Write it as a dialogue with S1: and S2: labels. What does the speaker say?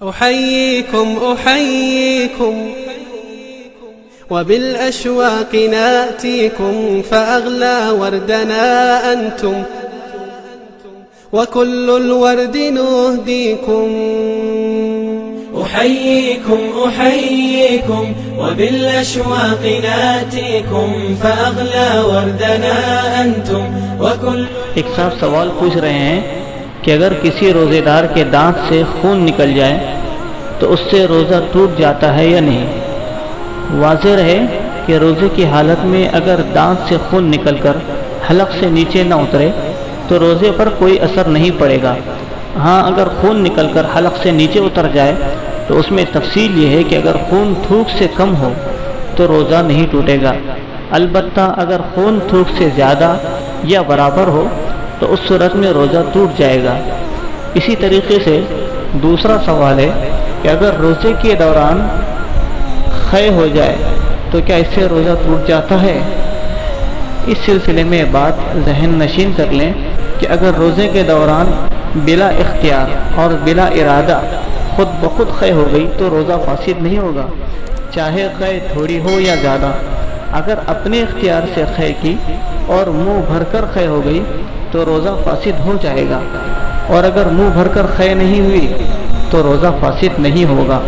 S1: أحييكم أحييكم وبالأشواق ناتيكم فأغلى وردنا أنتم وكل الورد نهديكم.
S2: أحييكم أحييكم وبالأشواق ناتيكم فأغلى وردنا أنتم وكل।
S3: एक साहब सवाल पूछ रहे हैं कि अगर किसी रोज़ेदार के दांत से खून निकल जाए तो उससे रोज़ा टूट जाता है या नहीं। वाज़ेह रहे कि रोज़े की हालत में अगर दांत से खून निकलकर हलक से नीचे न उतरे तो रोज़े पर कोई असर नहीं पड़ेगा। हाँ, अगर खून निकलकर हलक से नीचे उतर जाए तो उसमें तफसील ये है कि अगर खून थूक से कम हो तो रोज़ा नहीं टूटेगा। अलबत्ता अगर खून थूक से ज़्यादा या बराबर हो तो उस सूरत में रोज़ा टूट जाएगा। इसी तरीके से दूसरा सवाल है कि अगर रोज़े के दौरान ख़य हो जाए तो क्या इससे रोज़ा टूट जाता है। इस सिलसिले में बात ज़हन नशीन कर लें कि अगर रोज़े के दौरान बिला इख्तियार और बिला इरादा खुद ब खुद ख़य हो गई तो रोज़ा फासिद नहीं होगा, चाहे ख़य थोड़ी हो या ज़्यादा। अगर अपने इख्तियार से ख़य की और मुंह भरकर ख़य हो गई तो रोज़ा फासिद हो जाएगा, और अगर मुंह भरकर ख़य नहीं हुई तो रोज़ा फासिद नहीं होगा।